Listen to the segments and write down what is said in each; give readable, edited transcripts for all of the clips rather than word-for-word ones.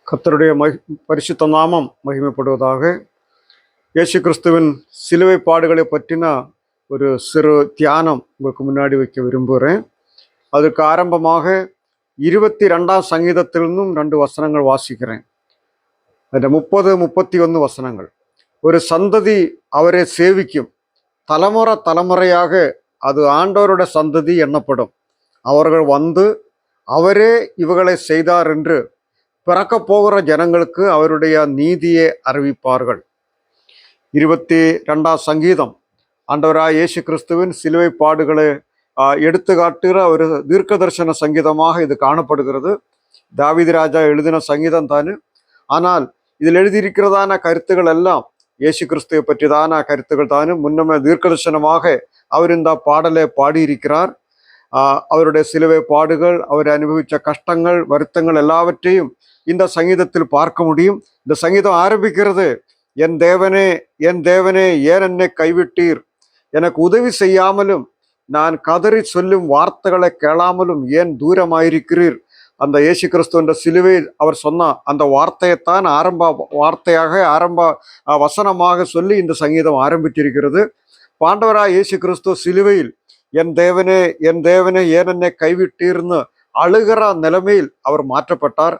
கர்த்தருடைய பரிசுத்த நாமம் மகிமைப்படுவதாக. இயேசு கிறிஸ்துவின் சிலுவை பாடுகளை பற்றின ஒரு சிறு தியானம் உங்களுக்கு முன்னாடி வைக்க விரும்புகிறேன். அதற்கு ஆரம்பமாக 22ஆம் சங்கீதத்திலிருந்தும் 2 வசனங்கள் வாசிக்கிறேன். அந்த 30-31 வசனங்கள். ஒரு சந்ததி அவரை சேவிக்கும், தலைமுறையாக அது ஆண்டவருடைய சந்ததி எண்ணப்படும். அவர்கள் வந்து அவரே இவர்களை செய்தார் என்று பிறக்க போகிற ஜனங்களுக்கு அவருடைய நீதியை அறிவிப்பார்கள். 22ஆம் சங்கீதம் ஆண்டவராய் இயேசு கிறிஸ்துவின் சிலுவை பாடுகளை எடுத்துக்காட்டுகிற ஒரு தீர்க்க தரிசன சங்கீதமாக இது காணப்படுகிறது. தாவீது ராஜா எழுதின சங்கீதம் தானே. ஆனால் இதில் எழுதியிருக்கிறதான கருத்துக்கள் எல்லாம் இயேசு கிறிஸ்துவை பற்றிதான கருத்துக்கள் தானே. முன்னமே தீர்க்க தரிசனமாக அவர் இந்த பாடலை பாடியிருக்கிறார். அவருடைய சிலுவை பாடுகள், அவர் அனுபவித்த கஷ்டங்கள், வருத்தங்கள் எல்லாவற்றையும் இந்த சங்கீதத்தில் பார்க்க முடியும். இந்த சங்கீதம் ஆரம்பிக்கிறது, என் தேவனே என் தேவனே ஏன் என்னை கைவிட்டீர், எனக்கு உதவி செய்யாமலும் நான் கதறி சொல்லும் வார்த்தைகளை கேளாமலும் ஏன் தூரமாயிருக்கிறீர். அந்த இயேசு கிறிஸ்து என்ற சிலுவை அவர் சொன்ன அந்த வார்த்தையைத்தான் ஆரம்ப வசனமாக சொல்லி இந்த சங்கீதம் ஆரம்பித்திருக்கிறது. ஆண்டவராய் இயேசு கிறிஸ்து சிலுவையில் என் தேவனே ஏன் என்னை கைவிட்டீர்னு அழுகிற நிலைமையில் அவர் மாற்றப்பட்டார்.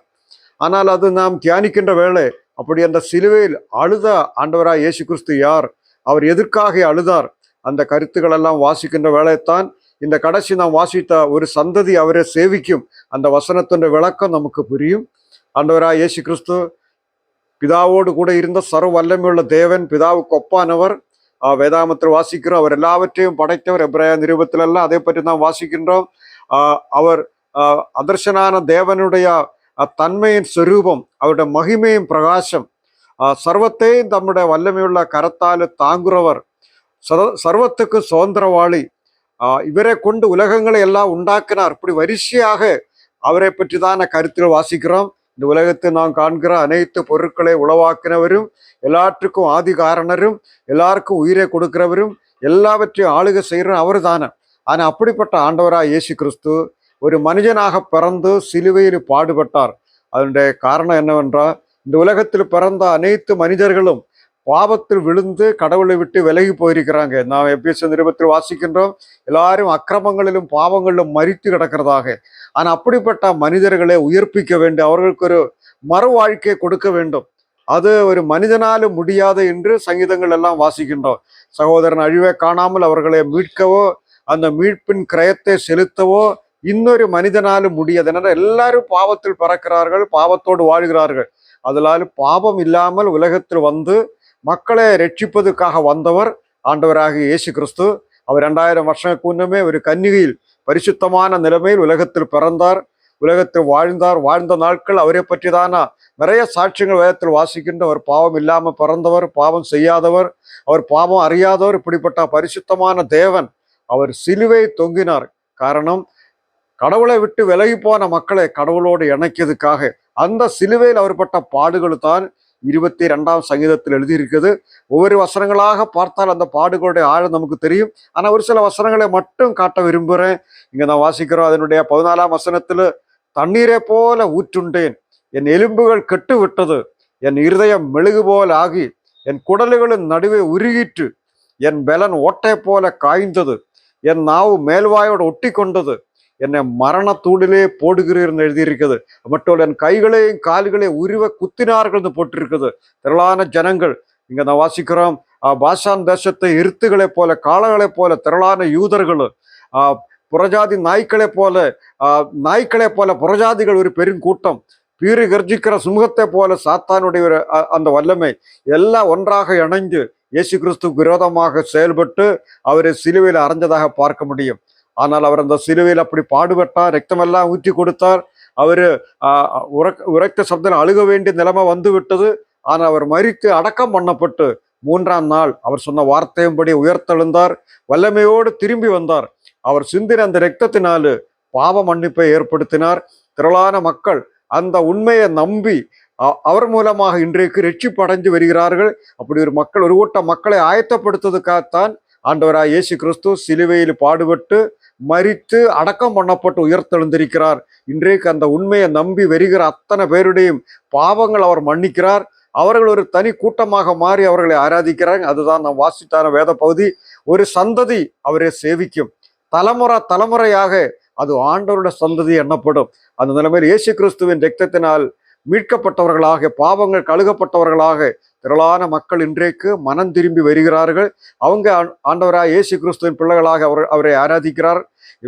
ஆனால் அது நாம் தியானிக்கின்ற வேளை, அப்படி அந்த சிலுவையில் அழுத ஆண்டவராய் இயேசு கிறிஸ்து யார், அவர் எதற்காக அழுதார், அந்த கருத்துக்கள் எல்லாம் வாசிக்கின்ற வேளைத்தான் இந்த கடைசி நாம் வாசித்த ஒரு சந்ததி அவரை சேவிக்கும் அந்த வசனத்தின் விளக்கம் நமக்கு புரியும். ஆண்டவராய் இயேசு கிறிஸ்து பிதாவோடு கூட இருந்த சர்வ வல்லமையுள்ள தேவன், பிதாவுக்கு ஒப்பானவர். வேதாகமத்தில் வாசிக்கிறோம், அவர் எல்லாவற்றையும் படைத்தவர். எபிரேய நிருபத்திலெல்லாம் அதை பற்றி நாம் வாசிக்கின்றோம். அவர் அதர்சனான தேவனுடைய தன்மையின் சொரூபம், அவருடைய மகிமையின் பிரகாசம், சர்வத்தையும் தம்முடைய வல்லமையுள்ள கரத்தால் தாங்குறவர், சர்வத்துக்கு சுதந்திரவாளி. இவரை கொண்டு உலகங்களை எல்லாம் உண்டாக்கினார். இப்படி வரிசையாக அவரை பற்றி தான் கருத்தில் வாசிக்கிறோம். இந்த உலகத்தை நாம் காண்கிற அனைத்து பொருட்களை உளவாக்கினவரும், எல்லாற்றுக்கும் ஆதி காரணரும், எல்லாருக்கும் உயிரை கொடுக்கிறவரும், எல்லாவற்றையும் ஆளுகை செய்கிற அவர் தானே. ஆனால் அப்படிப்பட்ட ஆண்டவராக இயேசு கிறிஸ்து ஒரு மனிதனாக பிறந்து சிலுவையில் பாடுபட்டார். அதனுடைய காரணம் என்னவென்றால், இந்த உலகத்தில் பிறந்த அனைத்து மனிதர்களும் பாவத்தில் விழுந்து கடவுளை விட்டு விலகி போயிருக்கிறாங்க. நாம் எபேசியர் நிருபத்தில் வாசிக்கின்றோம், எல்லாரும் அக்கிரமங்களிலும் பாவங்களிலும் மரித்து கிடக்கிறதாக. ஆனால் அப்படிப்பட்ட மனிதர்களை உயிர்ப்பிக்க வேண்டும், அவர்களுக்கு ஒரு மறு வாழ்க்கையை கொடுக்க வேண்டும். அது ஒரு மனிதனாலும் முடியாது என்று சங்கீதங்கள் எல்லாம் வாசிக்கின்றோம். சகோதரன் அழிவை காணாமல் அவர்களை மீட்கவோ, அந்த மீட்பின் கிரயத்தை செலுத்தவோ இன்னொரு மனிதனாலும் முடியாது. ஏன்னா எல்லாரும் பாவத்தில் பிறக்கிறார்கள், பாவத்தோடு வாழ்கிறார்கள். அதனால பாவம் இல்லாமல் உலகத்தில் வந்து மக்களை ரட்சிப்பதற்காக வந்தவர் ஆண்டவராக இயேசு கிறிஸ்து. அவர் 2000 வருஷங்களுக்கு முன்னமே ஒரு கன்னிகையில் பரிசுத்தமான நிலைமையில் உலகத்தில் பிறந்தார், உலகத்தில் வாழ்ந்த நாட்கள் அவரை பற்றி தானா நிறைய சாட்சியங்கள் வேதத்தில் வாசிக்கின்ற. அவர் பாவம் இல்லாமல் பிறந்தவர், பாவம் செய்யாதவர், அவர் பாவம் அறியாதவர். இப்படிப்பட்ட பரிசுத்தமான தேவன் அவர் சிலுவை தொங்கினார். காரணம், கடவுளை விட்டு விலகி போன மக்களை கடவுளோடு இணைக்கிறதுக்காக. அந்த சிலுவையில் அவர் பட்ட பாடுகள் தான் 22ஆம் சங்கீதத்தில் எழுதியிருக்கிறது. ஒவ்வொரு வசனங்களாக பார்த்தால் அந்த பாடுகளுடைய ஆழம் நமக்கு தெரியும். ஆனால் ஒரு சில வசனங்களை மட்டும் காட்ட விரும்புகிறேன். இங்கே நான் வாசிக்கிறோம், அதனுடைய 14ஆம் வசனத்தில், தண்ணீரை போல ஊற்றுண்டேன், என் எலும்புகள் கெட்டு விட்டது, என் இருதயம் மெழுகு போல் ஆகி என் குடல்களின் நடுவே உருகிற்று, என் பலன் ஓட்டை போல காய்ந்தது, என் நாவு மேல்வாயோடு ஒட்டி கொண்டது, என்னை மரணத்தூடிலே போடுகிறீர்னு எழுதியிருக்குது. மட்டும் என் கைகளையும் கால்களையும் உருவ குத்தினார்கள் போட்டிருக்குது. திரளான ஜனங்கள், இங்க நான் வாசிக்கிறோம், பாஷான் தேசத்தை எருத்துகளை போல, காளைகளை போல திரளான யூதர்கள், புறஜாதி நாய்களை போல புறஜாதிகள் ஒரு பெருங்கூட்டம், பீறி கர்ஜிக்கிற சுமுகத்தை போல சாத்தானுடைய ஒரு அந்த வல்லமை எல்லாம் ஒன்றாக இணைந்து இயேசு கிறிஸ்துக்கு விரோதமாக செயல்பட்டு அவரை சிலுவையில் அறைஞ்சதாக பார்க்க முடியும். ஆனால் அவர் அந்த சிலுவையில் அப்படி பாடுபட்டார், ரத்தமெல்லாம் ஊற்றி கொடுத்தார். அவர் உரைத்த சப்தம் அழுக வேண்டிய நிலைமை வந்து விட்டது. ஆனால் அவர் மரித்து அடக்கம் பண்ணப்பட்டு 3ஆம் நாள் அவர் சொன்ன வார்த்தையும்படி உயர்த்தெழுந்தார், வல்லமையோடு திரும்பி வந்தார். அவர் சிந்தின அந்த இரத்தத்தினால பாவ மன்னிப்பை ஏற்படுத்தினார். திரளான மக்கள் அந்த உண்மையை நம்பி அவர் மூலமாக இன்றைக்கு ரட்சிப்பு அடைந்து வருகிறார்கள். அப்படி ஒரு கூட்ட மக்களை ஆயத்தப்படுத்துவதற்காகத்தான் ஆண்டவராய் இயேசு கிறிஸ்து சிலுவையில் பாடுபட்டு மரித்து அடக்கம் பண்ணப்பட்டு உயர்த்தெழுந்திருக்கிறார். இன்றைக்கு அந்த உண்மையை நம்பி வருகிற அத்தனை பேருடையும் பாவங்கள் அவர் மன்னிக்கிறார். அவர்கள் ஒரு தனி கூட்டமாக மாறி அவர்களை ஆராதிக்கிறாங்க. அதுதான் நாம் வாசித்தான வேத பகுதி. ஒரு சந்ததி அவரை சேவிக்கும். தலைமுறையாக அது ஆண்டவருடைய சந்ததி எண்ணப்படும். அந்த நிலைமையில் இயேசு கிறிஸ்துவின் இரத்தத்தினால் மீட்கப்பட்டவர்களாக, பாவங்கள் கழுகப்பட்டவர்களாக திரளான மக்கள் இன்றைக்கு மனம் திரும்பி வருகிறார்கள். அவங்க ஆண்டவராய் இயேசு கிறிஸ்துவின் பிள்ளைகளாக அவரை ஆராதிக்கிறார்.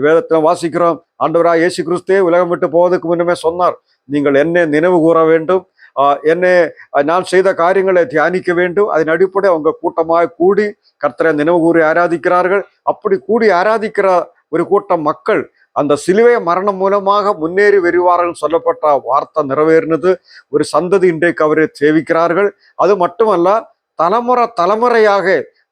வேதத்தில் வாசிக்கிறோம், ஆண்டவராய் இயேசு கிறிஸ்துவே உலகம் விட்டு போவதற்கு முன்னமே சொன்னார், நீங்கள் என்னை நினைவு கூற வேண்டும், என்னை நான் செய்த காரியங்களை தியானிக்க வேண்டும். அதன் அடிப்படை அவங்க கூட்டமாக கூடி கர்த்தரை நினைவு கூறி ஆராதிக்கிறார்கள். அப்படி கூடி ஆராதிக்கிற ஒரு கூட்டம் மக்கள் அந்த சிலுவை மரணம் மூலமாக முன்னேறி வருவார்கள் சொல்லப்பட்ட வார்த்தை நிறைவேறினது. ஒரு சந்ததி இன்றைக்கு அவரை சேவிக்கிறார்கள். அது மட்டுமல்ல, தலைமுறையாக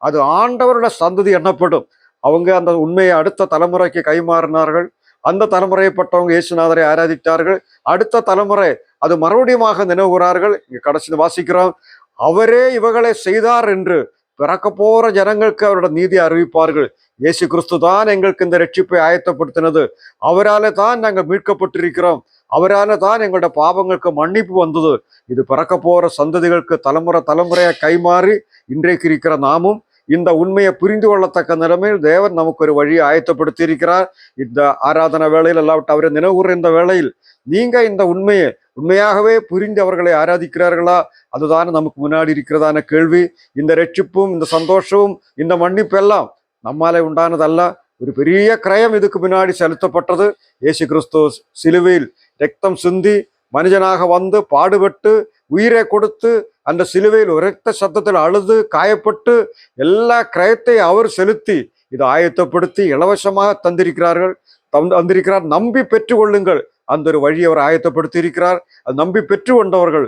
அது ஆண்டவருடைய சந்ததி எண்ணப்படும். அவங்க அந்த உண்மையை அடுத்த தலைமுறைக்கு கைமாறினார்கள். அந்த தலைமுறைப்பட்டவங்க இயேசுநாதரை ஆராதித்தார்கள். அடுத்த தலைமுறை அது மறுபடியுமாக நினைவுகிறார்கள். இங்க கடைசி வாசிக்கிறோம், அவரே இவர்களை செய்தார் என்று பிறக்க போற ஜனங்களுக்கு அவரோட நீதி அறிவிப்பார்கள். இயேசு கிறிஸ்து தான் எங்களுக்கு இந்த ரட்சிப்பை ஆயத்தப்படுத்தினது. அவரால தான் நாங்கள் மீட்கப்பட்டிருக்கிறோம். அவரால தான் எங்களோட பாவங்களுக்கு மன்னிப்பு வந்தது. இது பிறக்க போற சந்ததிகளுக்கு தலைமுறையா கைமாறி இன்றைக்கு இருக்கிற நாமும் இந்த உண்மையை புரிந்து கொள்ளத்தக்க நிலைமையில் தேவன் நமக்கு ஒரு வழியை ஆயத்தப்படுத்தி இருக்கிறார். இந்த ஆராதனை வேளையில் அல்லாவிட்டு அவரை நினைவுற இந்த வேளையில் நீங்க இந்த உண்மையை உண்மையாகவே புரிந்து அவர்களை ஆராதிக்கிறார்களா? அதுதான் நமக்கு முன்னாடி இருக்கிறதான கேள்வி. இந்த ரட்சிப்பும் இந்த சந்தோஷமும் இந்த மன்னிப்பு எல்லாம் நம்மாலே உண்டானதல்ல. ஒரு பெரிய கிரயம் இதுக்கு முன்னாடி செலுத்தப்பட்டது. இயேசு கிறிஸ்து சிலுவையில் ரத்தம் சிந்தி மனிதனாக வந்து பாடுபட்டு உயிரை கொடுத்து அந்த சிலுவையில் உரத்த சத்தத்தில் அழுது காயப்பட்டு எல்லா கிரயத்தை அவர் செலுத்தி இதை ஆயத்தப்படுத்தி இலவசமாக தந்திருக்கிறார். நம்பி பெற்றுக்கொள்ளுங்கள். அந்த ஒரு வழி அவர் ஆயத்தப்படுத்தி இருக்கிறார். அது நம்பி பெற்று கொண்டவர்கள்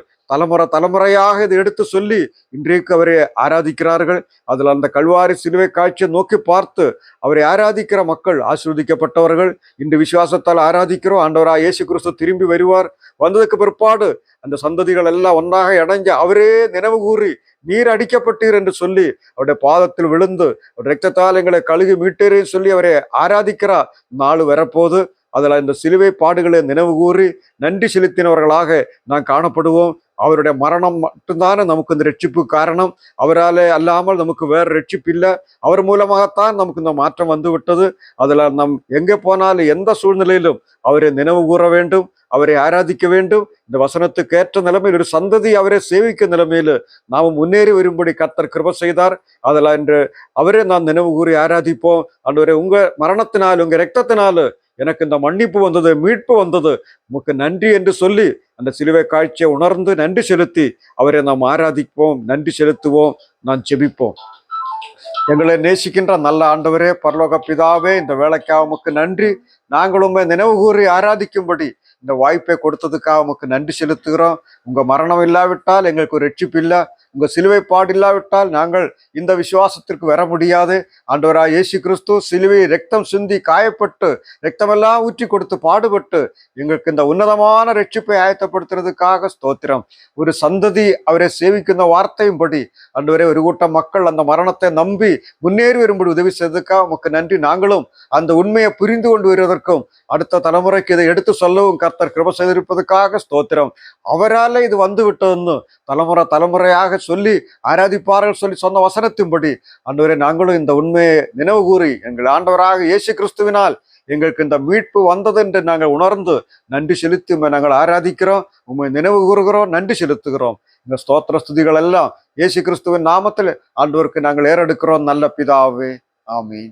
தலைமுறையாக இதை எடுத்து சொல்லி இன்றைக்கு அவரை ஆராதிக்கிறார்கள். அதில் அந்த கல்வாரி சிலுவை காட்சியை நோக்கி பார்த்து அவரை ஆராதிக்கிற மக்கள் ஆசீர்வதிக்கப்பட்டவர்கள். இன்று விசுவாசத்தால் ஆராதிக்கிறோம். ஆண்டவராய் இயேசு கிறிஸ்து திரும்பி வருவார். வந்ததுக்கு பிற்பாடு அந்த சந்ததிகள் எல்லாம் ஒன்றாக இணைஞ்சு அவரே நினைவு கூறி நீர் அடிக்கப்பட்டீர் என்று சொல்லி அவருடைய பாதத்தில் விழுந்து இரத்தத்தால் எங்களை கழுகி மீட்டேன்னு சொல்லி அவரை ஆராதிக்கிறார். நாள் வரப்போது அதில் இந்த சிலுவை பாடுகளை நினைவு கூறி நன்றி செலுத்தினவர்களாக நாம் காணப்படுவோம். அவருடைய மரணம் மட்டும்தானே நமக்கு இந்த ரட்சிப்பு காரணம். அவரால் அல்லாமல் நமக்கு வேறு ரட்சிப்பு இல்லை. அவர் மூலமாகத்தான் நமக்கு இந்த மாற்றம் வந்து விட்டது. அதில் நம் எங்கே போனாலும் எந்த சூழ்நிலையிலும் அவரை நினைவு கூற வேண்டும், அவரை ஆராதிக்க வேண்டும். இந்த வசனத்துக்கு ஏற்ற நிலைமையில் ஒரு சந்ததி அவரை சேவிக்க நிலைமையில் நாம் முன்னேறி வரும்படி கர்த்தர் கிருபை செய்தார். அதில் இன்று அவரே நாம் நினைவு கூறி ஆராதிப்போம். ஆண்டவரே, உங்க மரணத்தினால் உங்க இரத்தத்தினால எனக்கு இந்த மன்னிப்பு வந்தது, மீட்பு வந்தது, உமக்கு நன்றி என்று சொல்லி அந்த சிலுவை காட்சியை உணர்ந்து நன்றி செலுத்தி அவரை நாம் ஆராதிப்போம், நன்றி செலுத்துவோம். நான் ஜெபிப்போம். எங்களை நேசிக்கின்ற நல்ல ஆண்டவரே, பரலோக பிதாவே, இந்த வேலைக்காக உமக்கு நன்றி. நாங்களும் நினைவு கூறி ஆராதிக்கும்படி இந்த வாய்ப்பை கொடுத்ததுக்காக உமக்கு நன்றி செலுத்துகிறோம். உங்க மரணம் இல்லாவிட்டால் எங்களுக்கு ஒரு ரட்சிப்பு இல்லை. உங்க சிலுவை பாடு இல்லாவிட்டால் நாங்கள் இந்த விசுவாசத்திற்கு வர முடியாது. ஆண்டவராய் இயேசு கிறிஸ்து சிலுவை ரத்தம் சிந்தி காயப்பட்டு ரத்தமெல்லாம் ஊற்றி கொடுத்து பாடுபட்டு எங்களுக்கு இந்த உன்னதமான ரட்சிப்பை ஆயத்தப்படுத்துறதுக்காக ஸ்தோத்திரம். ஒரு சந்ததி அவரை சேவிക്കുന്ന வார்த்தையும்படி ஆண்டவரே ஒரு கூட்டம் மக்கள் அந்த மரணத்தை நம்பி முன்னேறி வரும்படி உதவி செய்ததுக்காக உமக்கு நன்றி. நாங்களும் அந்த உண்மையை புரிந்து கொண்டு வருவதற்கும் அடுத்த தலைமுறைக்கு இதை எடுத்து சொல்லவும் கர்த்தர் கிருபை செய்திருப்பதற்காக ஸ்தோத்திரம். அவரால் இது வந்து விட்டதுன்னு தலைமுறையாக சொல்லி ஆராதிப்பார்கள் சொல்லி சொன்ன வசனத்தின்படி ஆண்டவரே நாங்களும் இந்த உண்மையை நினைவு கூறி எங்கள் ஆண்டவராக இயேசு கிறிஸ்துவினால் எங்களுக்கு இந்த மீட்பு வந்தது என்று நாங்கள் உணர்ந்து நன்றி செலுத்தி நாங்கள் ஆராதிக்கிறோம், உண்மை நினைவு கூறுகிறோம், நன்றி செலுத்துகிறோம். இந்த ஸ்தோத்திர ஸ்துதிகள் எல்லாம் இயேசு கிறிஸ்துவின் நாமத்தில் ஆண்டவருக்கு நாங்கள் ஏறெடுக்கிறோம். நல்ல பிதாவே, ஆமீன்.